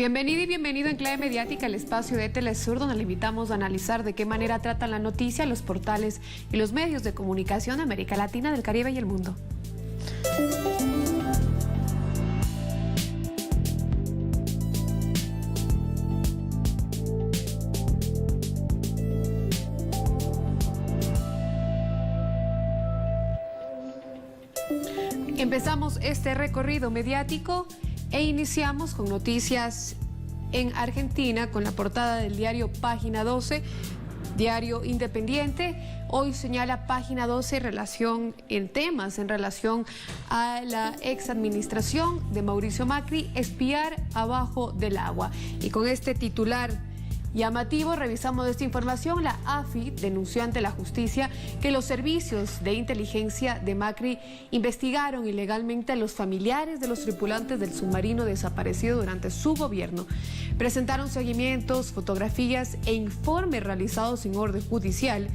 Bienvenida y bienvenido en Clave Mediática, el espacio de Telesur, donde le invitamos a analizar de qué manera tratan la noticia los portales y los medios de comunicación de América Latina, del Caribe y el mundo. Empezamos este recorrido mediático e iniciamos con noticias en Argentina, con la portada del diario Página 12, diario independiente. Hoy señala Página 12 en relación a la exadministración de Mauricio Macri, espiar abajo del agua. Y con este titular llamativo revisamos esta información. La AFI denunció ante la justicia que los servicios de inteligencia de Macri investigaron ilegalmente a los familiares de los tripulantes del submarino desaparecido durante su gobierno. Presentaron seguimientos, fotografías e informes realizados sin orden judicial.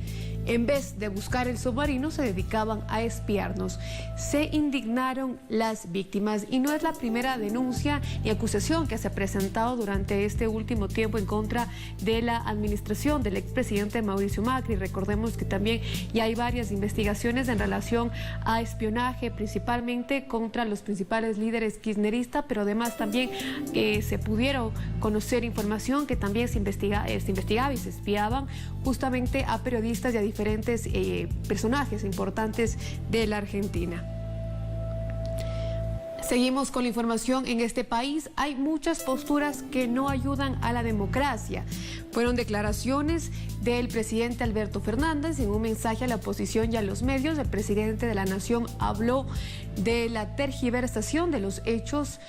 En vez de buscar el submarino, se dedicaban a espiarnos. Se indignaron las víctimas y no es la primera denuncia y acusación que se ha presentado durante este último tiempo en contra de la administración del expresidente Mauricio Macri. Recordemos que también ya hay varias investigaciones en relación a espionaje, principalmente contra los principales líderes kirchneristas, pero además también se pudieron conocer información que también se investigaba y se espiaban justamente a periodistas y a diferentes personajes importantes de la Argentina. Seguimos con la información en este país. Hay muchas posturas que no ayudan a la democracia. Fueron declaraciones del presidente Alberto Fernández en un mensaje a la oposición y a los medios. El presidente de la Nación habló de la tergiversación de los hechos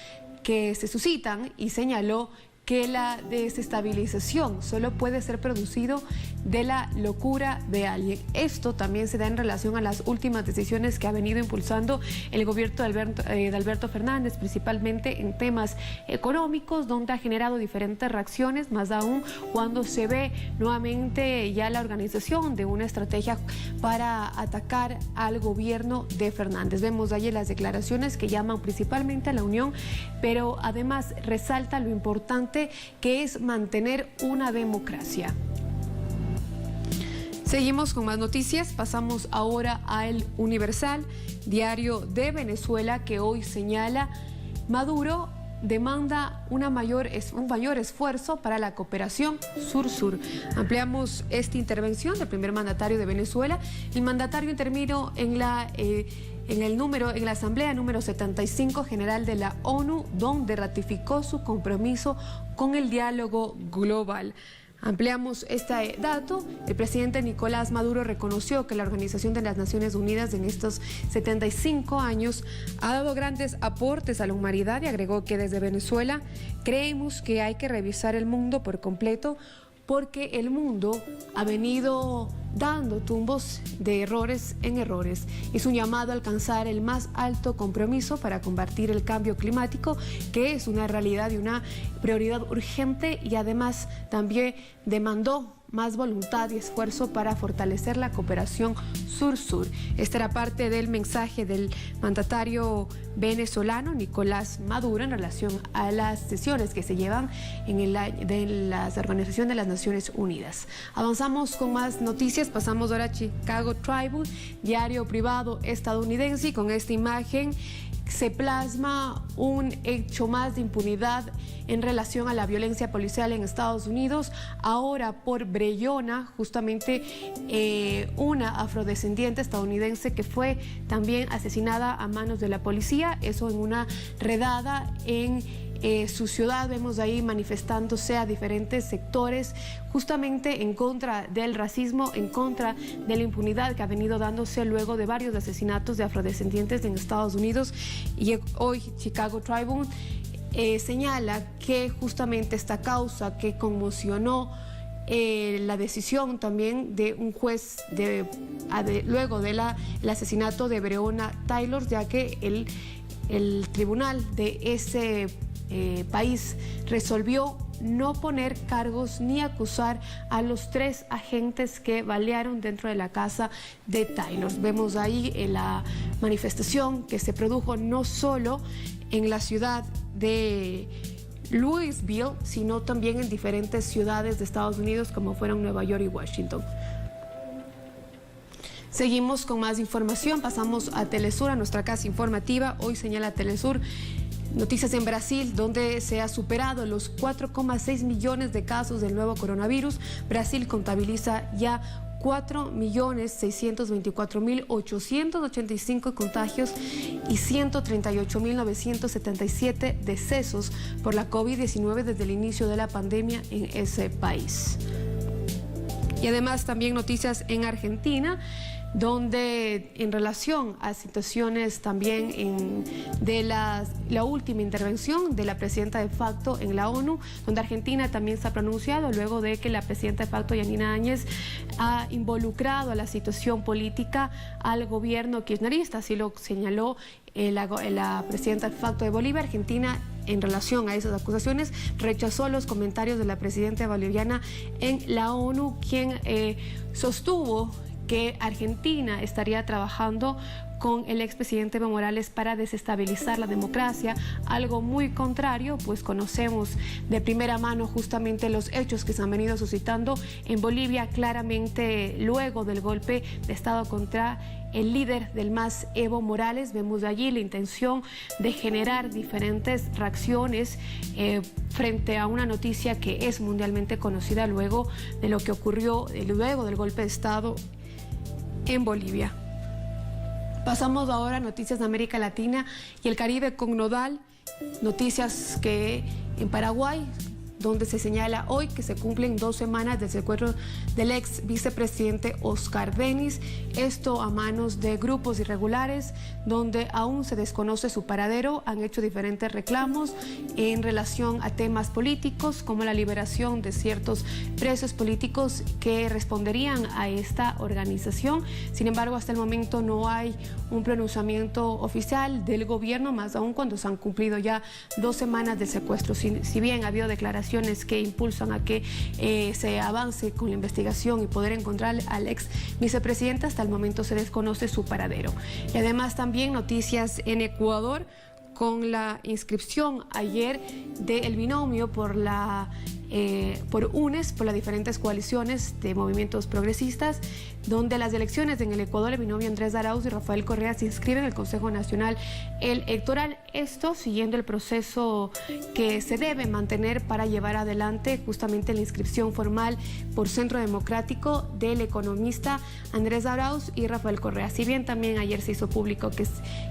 que se suscitan y señaló que la desestabilización solo puede ser producido de la locura de alguien. Esto también se da en relación a las últimas decisiones que ha venido impulsando el gobierno de Alberto Fernández, principalmente en temas económicos, donde ha generado diferentes reacciones, más aún cuando se ve nuevamente ya la organización de una estrategia para atacar al gobierno de Fernández. Vemos allí las declaraciones que llaman principalmente a la unión, pero además resalta lo importante que es mantener una democracia. Seguimos con más noticias. Pasamos ahora a El Universal, diario de Venezuela, que hoy señala: Maduro demanda un mayor esfuerzo para la cooperación sur-sur. Ampliamos esta intervención del primer mandatario de Venezuela. El mandatario intervino en la Asamblea número 75 General de la ONU, donde ratificó su compromiso con el diálogo global. Ampliamos este dato. El presidente Nicolás Maduro reconoció que la Organización de las Naciones Unidas en estos 75 años ha dado grandes aportes a la humanidad y agregó que desde Venezuela creemos que hay que revisar el mundo por completo, porque el mundo ha venido dando tumbos de errores en errores. Es un llamado a alcanzar el más alto compromiso para combatir el cambio climático, que es una realidad y una prioridad urgente, y además también demandó más voluntad y esfuerzo para fortalecer la cooperación sur-sur. Esta era parte del mensaje del mandatario venezolano Nicolás Maduro en relación a las sesiones que se llevan en la Organización de las Naciones Unidas. Avanzamos con más noticias. Pasamos ahora a Chicago Tribune, diario privado estadounidense, y con esta imagen se plasma un hecho más de impunidad en relación a la violencia policial en Estados Unidos. Ahora por Breonna, justamente una afrodescendiente estadounidense que fue también asesinada a manos de la policía, eso en una redada en su ciudad. Vemos ahí manifestándose a diferentes sectores justamente en contra del racismo, en contra de la impunidad que ha venido dándose luego de varios asesinatos de afrodescendientes en Estados Unidos. Y hoy Chicago Tribune señala que justamente esta causa que conmocionó la decisión también de un juez luego del asesinato de Breonna Taylor, ya que el tribunal de ese país resolvió no poner cargos ni acusar a los 3 agentes que balearon dentro de la casa de Taylor. Vemos ahí la manifestación que se produjo no solo en la ciudad de Louisville, sino también en diferentes ciudades de Estados Unidos como fueron Nueva York y Washington. Seguimos con más información, pasamos a Telesur, a nuestra casa informativa. Hoy señala Telesur noticias en Brasil, donde se ha superado los 4,6 millones de casos del nuevo coronavirus. Brasil contabiliza ya 4.624.885 contagios y 138.977 decesos por la COVID-19 desde el inicio de la pandemia en ese país. Y además también noticias en Argentina, donde en relación a situaciones también de la última intervención de la presidenta de facto en la ONU, donde Argentina también se ha pronunciado luego de que la presidenta de facto, Yanina Áñez, ha involucrado a la situación política al gobierno kirchnerista, así lo señaló la presidenta de facto de Bolivia. Argentina, en relación a esas acusaciones, rechazó los comentarios de la presidenta boliviana en la ONU, quien sostuvo que Argentina estaría trabajando con el expresidente Evo Morales para desestabilizar la democracia, algo muy contrario, pues conocemos de primera mano justamente los hechos que se han venido suscitando en Bolivia, claramente luego del golpe de Estado contra el líder del MAS, Evo Morales. Vemos de allí la intención de generar diferentes reacciones frente a una noticia que es mundialmente conocida luego de lo que ocurrió luego del golpe de Estado en Bolivia. Pasamos ahora a noticias de América Latina y el Caribe con Nodal. Noticias que en Paraguay, donde se señala hoy que se cumplen 2 semanas del secuestro del ex vicepresidente Oscar Dennis, esto a manos de grupos irregulares donde aún se desconoce su paradero. Han hecho diferentes reclamos en relación a temas políticos, como la liberación de ciertos presos políticos que responderían a esta organización. Sin embargo, hasta el momento no hay un pronunciamiento oficial del gobierno, más aún cuando se han cumplido ya 2 semanas del secuestro. Si bien ha habido declaraciones que impulsan a que se avance con la investigación y poder encontrar al ex vicepresidente, hasta el momento se desconoce su paradero. Y además también noticias en Ecuador, con la inscripción ayer del binomio por UNES, por las diferentes coaliciones de movimientos progresistas, donde las elecciones en el Ecuador, el binomio Andrés Arauz y Rafael Correa se inscriben en el Consejo Nacional Electoral. Esto siguiendo el proceso que se debe mantener para llevar adelante justamente la inscripción formal por Centro Democrático del economista Andrés Arauz y Rafael Correa. Si bien también ayer se hizo público que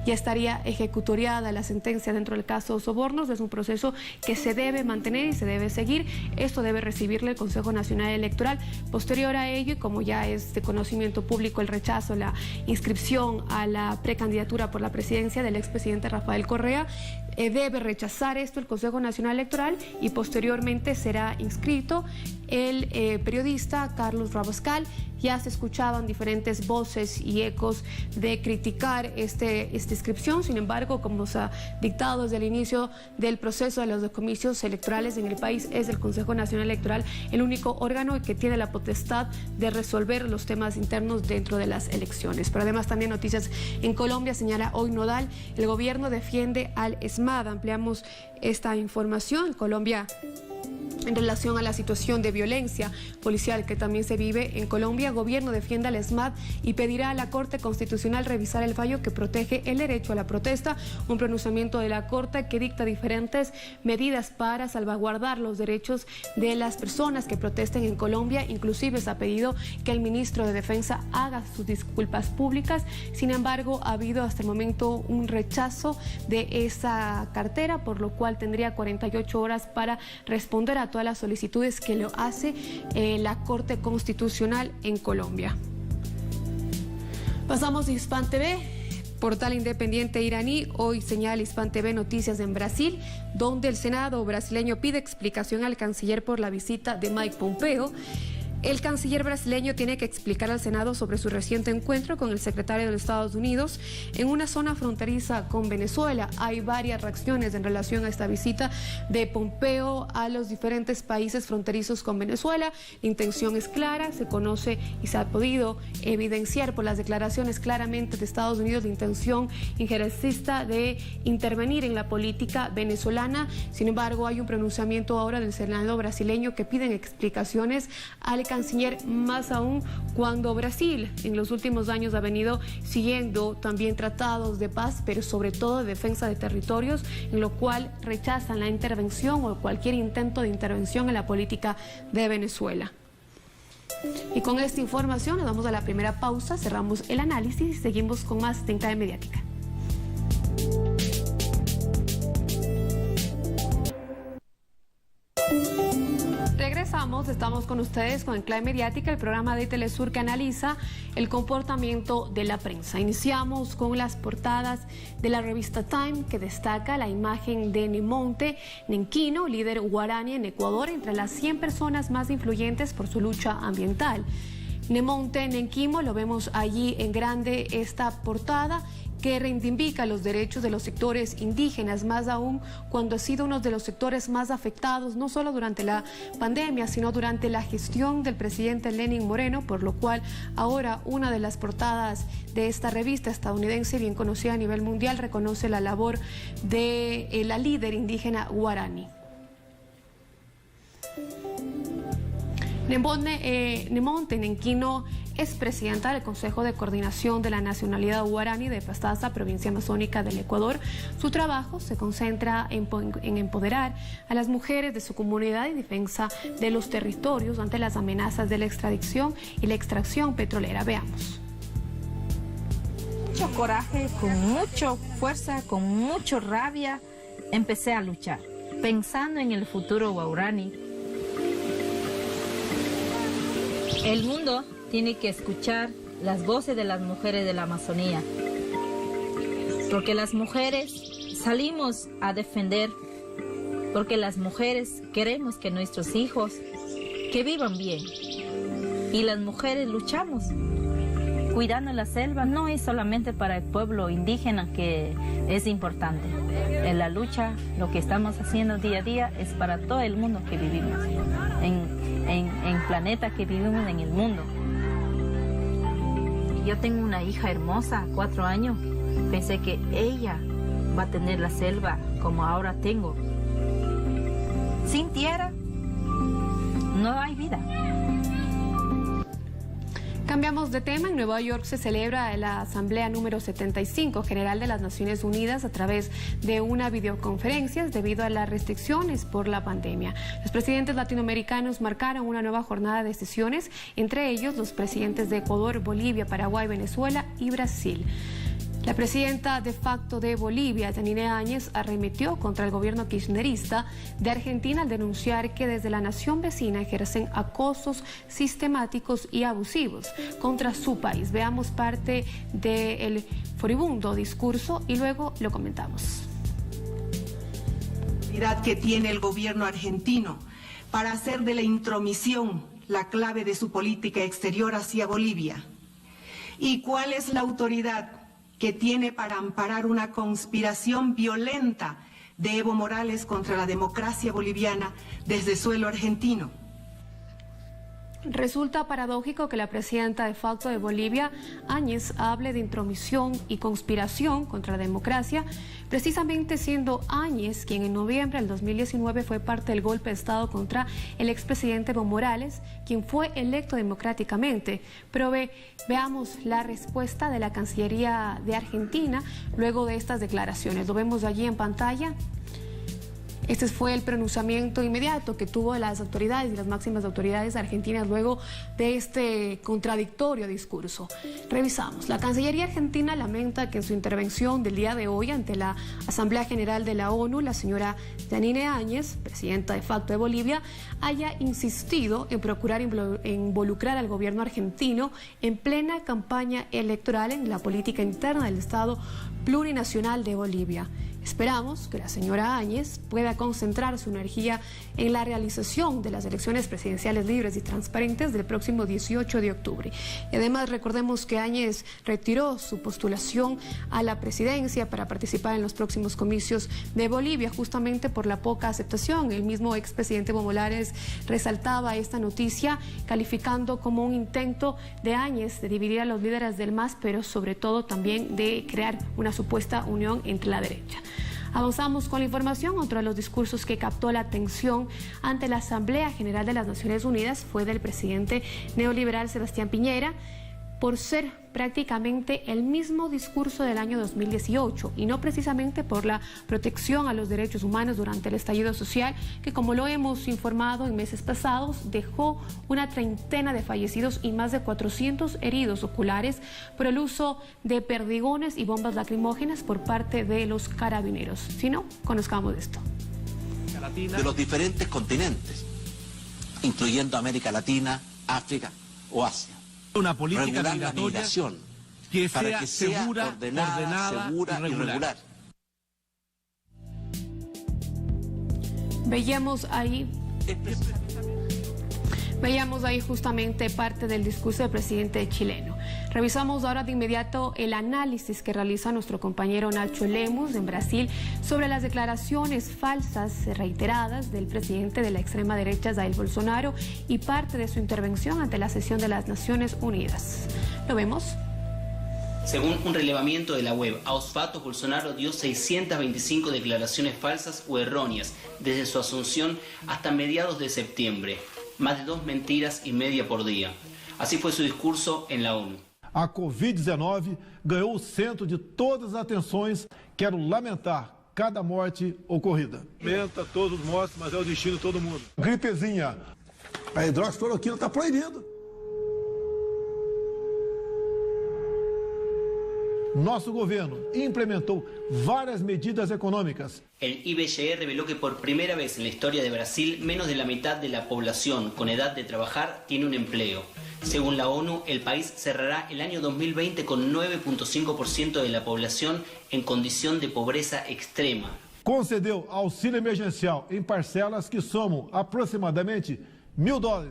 ya estaría ejecutoriada la sentencia dentro del caso Sobornos, es un proceso que se debe mantener y se debe seguir. Esto debe recibirle el Consejo Nacional Electoral. Posterior a ello, y como ya es de conocimiento público el rechazo, la inscripción a la precandidatura por la presidencia del expresidente Rafael Correa, debe rechazar esto el Consejo Nacional Electoral y posteriormente será inscrito el periodista Carlos Rabascal. Ya se escuchaban diferentes voces y ecos de criticar esta inscripción. Sin embargo, como se ha dictado desde el inicio del proceso de los comicios electorales en el país, es el Consejo Nacional Electoral el único órgano que tiene la potestad de resolver los temas internos dentro de las elecciones. Pero además también noticias en Colombia, señala hoy Nodal, el gobierno defiende al ESMAD. Ampliamos esta información. Colombia, en relación a la situación de violencia policial que también se vive en Colombia, el gobierno defiende al ESMAD y pedirá a la Corte Constitucional revisar el fallo que protege el derecho a la protesta, un pronunciamiento de la Corte que dicta diferentes medidas para salvaguardar los derechos de las personas que protesten en Colombia. Inclusive se ha pedido que el ministro de Defensa haga sus disculpas públicas. Sin embargo, ha habido hasta el momento un rechazo de esa cartera, por lo cual tendría 48 horas para responder a todas las solicitudes que lo hace la Corte Constitucional en Colombia. Pasamos a Hispan TV, portal independiente iraní. Hoy señala Hispan TV noticias en Brasil, donde el Senado brasileño pide explicación al canciller por la visita de Mike Pompeo. El canciller brasileño tiene que explicar al Senado sobre su reciente encuentro con el secretario de los Estados Unidos en una zona fronteriza con Venezuela. Hay varias reacciones en relación a esta visita de Pompeo a los diferentes países fronterizos con Venezuela. La intención es clara, se conoce y se ha podido evidenciar por las declaraciones claramente de Estados Unidos la intención injerencista de intervenir en la política venezolana. Sin embargo, hay un pronunciamiento ahora del Senado brasileño que piden explicaciones al canciller, más aún cuando Brasil en los últimos años ha venido siguiendo también tratados de paz, pero sobre todo de defensa de territorios, en lo cual rechazan la intervención o cualquier intento de intervención en la política de Venezuela. Y con esta información nos vamos a la primera pausa, cerramos el análisis y seguimos con más de En Clave Mediática. Regresamos, estamos con ustedes con En Clave Mediática, el programa de Telesur que analiza el comportamiento de la prensa. Iniciamos con las portadas de la revista Time, que destaca la imagen de Nemonte Nenquino, líder guaraní en Ecuador, entre las 100 personas más influyentes por su lucha ambiental. Nemonte Nenquino, lo vemos allí en grande esta portada, que reivindica los derechos de los sectores indígenas, más aún cuando ha sido uno de los sectores más afectados, no solo durante la pandemia, sino durante la gestión del presidente Lenín Moreno, por lo cual ahora una de las portadas de esta revista estadounidense, bien conocida a nivel mundial, reconoce la labor de la líder indígena guaraní. Nemonte Nenquino es presidenta del Consejo de Coordinación de la Nacionalidad Guaraní de Pastaza, provincia amazónica del Ecuador. Su trabajo se concentra en empoderar a las mujeres de su comunidad y defensa de los territorios ante las amenazas de la extracción y la extracción petrolera. Veamos. Mucho coraje, con mucha fuerza, con mucha rabia, empecé a luchar, pensando en el futuro guaraní. El mundo tiene que escuchar las voces de las mujeres de la Amazonía, porque las mujeres salimos a defender, porque las mujeres queremos que nuestros hijos que vivan bien, y las mujeres luchamos cuidando la selva. No es solamente para el pueblo indígena que es importante, en la lucha lo que estamos haciendo día a día es para todo el mundo que vivimos, en planeta que vivimos en el mundo. Yo tengo una hija hermosa, 4 años. Pensé que ella va a tener la selva como ahora tengo. Sin tierra no hay vida. Cambiamos de tema. En Nueva York se celebra la Asamblea número 75 General de las Naciones Unidas a través de una videoconferencia debido a las restricciones por la pandemia. Los presidentes latinoamericanos marcaron una nueva jornada de sesiones, entre ellos los presidentes de Ecuador, Bolivia, Paraguay, Venezuela y Brasil. La presidenta de facto de Bolivia, Yanine Áñez, arremetió contra el gobierno kirchnerista de Argentina al denunciar que desde la nación vecina ejercen acosos sistemáticos y abusivos contra su país. Veamos parte del furibundo discurso y luego lo comentamos. Que tiene el gobierno argentino para hacer de la intromisión la clave de su política exterior hacia Bolivia. ¿Y cuál es la autoridad que tiene para amparar una conspiración violenta de Evo Morales contra la democracia boliviana desde suelo argentino? Resulta paradójico que la presidenta de facto de Bolivia, Áñez, hable de intromisión y conspiración contra la democracia, precisamente siendo Áñez quien en noviembre del 2019 fue parte del golpe de Estado contra el expresidente Evo Morales, quien fue electo democráticamente. Pero veamos la respuesta de la Cancillería de Argentina luego de estas declaraciones. Lo vemos allí en pantalla. Este fue el pronunciamiento inmediato que tuvo las autoridades y las máximas autoridades argentinas luego de este contradictorio discurso. Revisamos. La Cancillería argentina lamenta que en su intervención del día de hoy ante la Asamblea General de la ONU, la señora Yanine Áñez, presidenta de facto de Bolivia, haya insistido en procurar involucrar al gobierno argentino en plena campaña electoral en la política interna del Estado plurinacional de Bolivia. Esperamos que la señora Áñez pueda concentrar su energía en la realización de las elecciones presidenciales libres y transparentes del próximo 18 de octubre. Y además recordemos que Áñez retiró su postulación a la presidencia para participar en los próximos comicios de Bolivia, justamente por la poca aceptación. El mismo expresidente Evo Morales resaltaba esta noticia, calificando como un intento de Áñez de dividir a los líderes del MAS, pero sobre todo también de crear una supuesta unión entre la derecha. Avanzamos con la información. Otro de los discursos que captó la atención ante la Asamblea General de las Naciones Unidas fue del presidente neoliberal Sebastián Piñera, por ser prácticamente el mismo discurso del año 2018 y no precisamente por la protección a los derechos humanos durante el estallido social, que, como lo hemos informado en meses pasados, dejó una treintena de fallecidos y más de 400 heridos oculares por el uso de perdigones y bombas lacrimógenas por parte de los carabineros. Si no, conozcamos esto. De los diferentes continentes, incluyendo América Latina, África o Asia. Una política migratoria que para que sea segura, ordenada, segura y regular. Veíamos ahí justamente parte del discurso del presidente chileno. Revisamos ahora de inmediato el análisis que realiza nuestro compañero Nacho Lemus en Brasil sobre las declaraciones falsas reiteradas del presidente de la extrema derecha, Jair Bolsonaro, y parte de su intervención ante la sesión de las Naciones Unidas. ¿Lo vemos? Según un relevamiento de la web Aos Fatos, Bolsonaro dio 625 declaraciones falsas o erróneas desde su asunción hasta mediados de septiembre. Más de 2 mentiras y media por día. Así fue su discurso en la ONU. A Covid-19 ganhou o centro de todas as atenções. Quero lamentar cada morte ocorrida. Lamenta todos os mortos, mas é o destino de todo mundo. Gripezinha. A hidroxicloroquina está proibido. Nosso governo implementou várias medidas econômicas. El IBGE reveló que por primera vez en la historia de Brasil, menos de la mitad de la población con edad de trabajar tiene un empleo. Según la ONU, el país cerrará el año 2020 con 9,5% de la población en condición de pobreza extrema. Concedeu auxílio emergencial em parcelas que somam aproximadamente $1.000.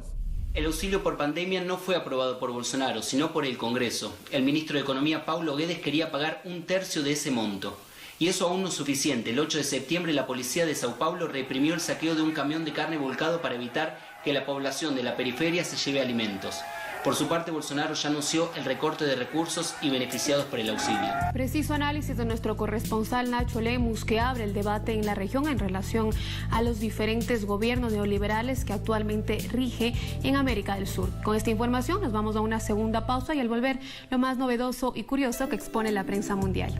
El auxilio por pandemia no fue aprobado por Bolsonaro, sino por el Congreso. El ministro de Economía, Paulo Guedes, quería pagar 1/3 de ese monto. Y eso aún no es suficiente. El 8 de septiembre la policía de Sao Paulo reprimió el saqueo de un camión de carne volcado para evitar que la población de la periferia se lleve alimentos. Por su parte, Bolsonaro ya anunció el recorte de recursos y beneficiados por el auxilio. Preciso análisis de nuestro corresponsal Nacho Lemus, que abre el debate en la región en relación a los diferentes gobiernos neoliberales que actualmente rige en América del Sur. Con esta información nos vamos a una segunda pausa y al volver, lo más novedoso y curioso que expone la prensa mundial.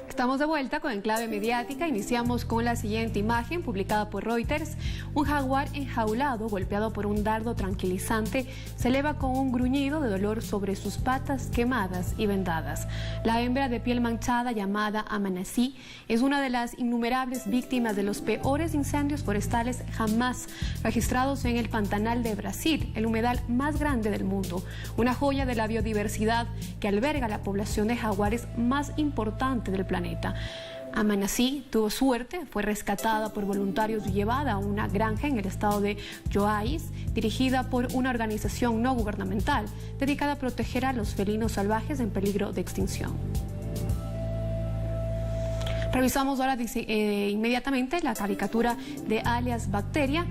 Estamos de vuelta con Enclave Mediática. Iniciamos con la siguiente imagen publicada por Reuters. Un jaguar enjaulado, golpeado por un dardo tranquilizante, se eleva con un gruñido de dolor sobre sus patas quemadas y vendadas. La hembra de piel manchada, llamada Amanací, es una de las innumerables víctimas de los peores incendios forestales jamás registrados en el Pantanal de Brasil, el humedal más grande del mundo. Una joya de la biodiversidad que alberga la población de jaguares más importante del planeta. Amanací tuvo suerte, fue rescatada por voluntarios y llevada a una granja en el estado de Goiás, dirigida por una organización no gubernamental dedicada a proteger a los felinos salvajes en peligro de extinción. Revisamos ahora inmediatamente la caricatura de alias Bacteria,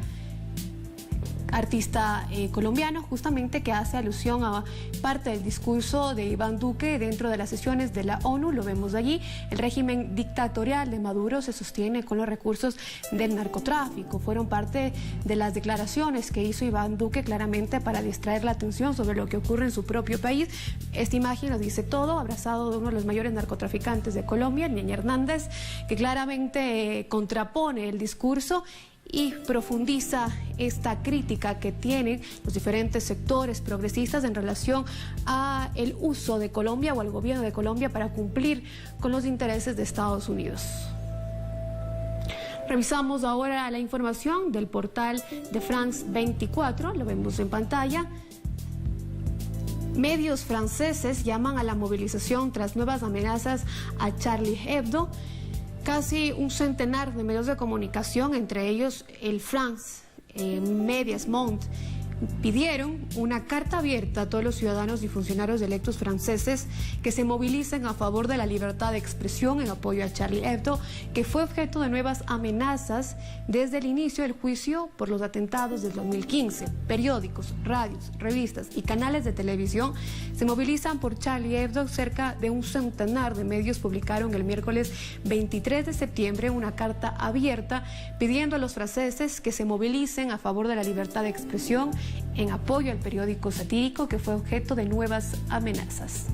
artista colombiano, justamente, que hace alusión a parte del discurso de Iván Duque dentro de las sesiones de la ONU. Lo vemos allí. El régimen dictatorial de Maduro se sostiene con los recursos del narcotráfico. Fueron parte de las declaraciones que hizo Iván Duque, claramente para distraer la atención sobre lo que ocurre en su propio país. Esta imagen lo dice todo, abrazado de uno de los mayores narcotraficantes de Colombia, el Ñeñe Hernández, que claramente contrapone el discurso y profundiza esta crítica que tienen los diferentes sectores progresistas en relación a el uso de Colombia o al gobierno de Colombia para cumplir con los intereses de Estados Unidos. Revisamos ahora la información del portal de France 24, lo vemos en pantalla. Medios franceses llaman a la movilización tras nuevas amenazas a Charlie Hebdo. Casi un centenar de medios de comunicación, entre ellos el France, Medias Monde, pidieron una carta abierta a todos los ciudadanos y funcionarios electos franceses que se movilicen a favor de la libertad de expresión en apoyo a Charlie Hebdo, que fue objeto de nuevas amenazas desde el inicio del juicio por los atentados del 2015. Periódicos, radios, revistas y canales de televisión se movilizan por Charlie Hebdo. Cerca de un centenar de medios publicaron el miércoles 23 de septiembre una carta abierta pidiendo a los franceses que se movilicen a favor de la libertad de expresión en apoyo al periódico satírico que fue objeto de nuevas amenazas.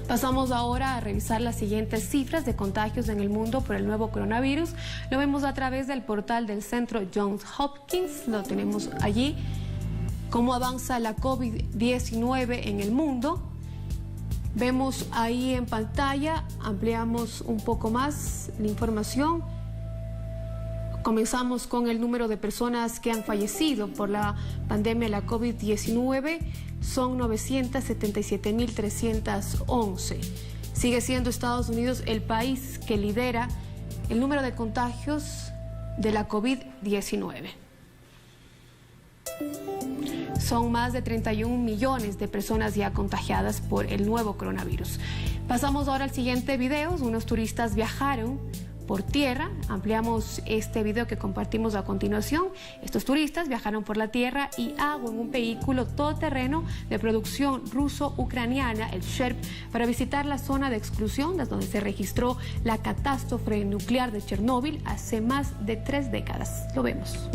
Pasamos ahora a revisar las siguientes cifras de contagios en el mundo por el nuevo coronavirus. Lo vemos a través del portal del centro Johns Hopkins, lo tenemos allí. Cómo avanza la COVID-19 en el mundo. Vemos ahí en pantalla, ampliamos un poco más la información. Comenzamos con el número de personas que han fallecido por la pandemia de la COVID-19. Son 977.311. Sigue siendo Estados Unidos el país que lidera el número de contagios de la COVID-19. Son más de 31 millones de personas ya contagiadas por el nuevo coronavirus. Pasamos ahora al siguiente video. Unos turistas viajaron por tierra. Ampliamos este video que compartimos a continuación. Estos turistas viajaron por la tierra y agua en un vehículo todoterreno de producción ruso-ucraniana, el Sherp, para visitar la zona de exclusión desde donde se registró la catástrofe nuclear de Chernóbil hace más de 3 décadas. Lo vemos.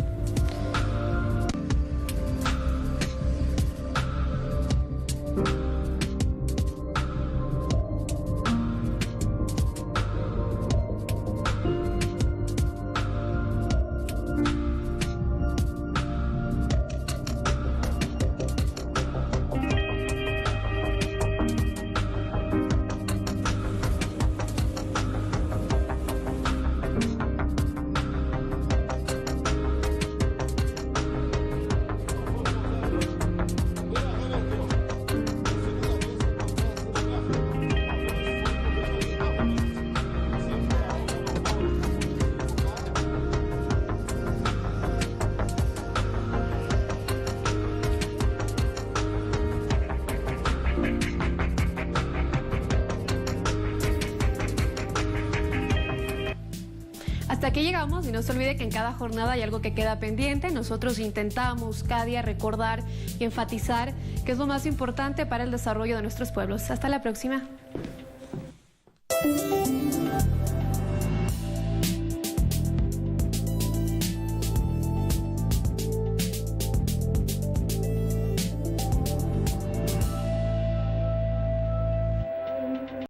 Hasta aquí llegamos y no se olvide que en cada jornada hay algo que queda pendiente. Nosotros intentamos cada día recordar y enfatizar que es lo más importante para el desarrollo de nuestros pueblos. Hasta la próxima.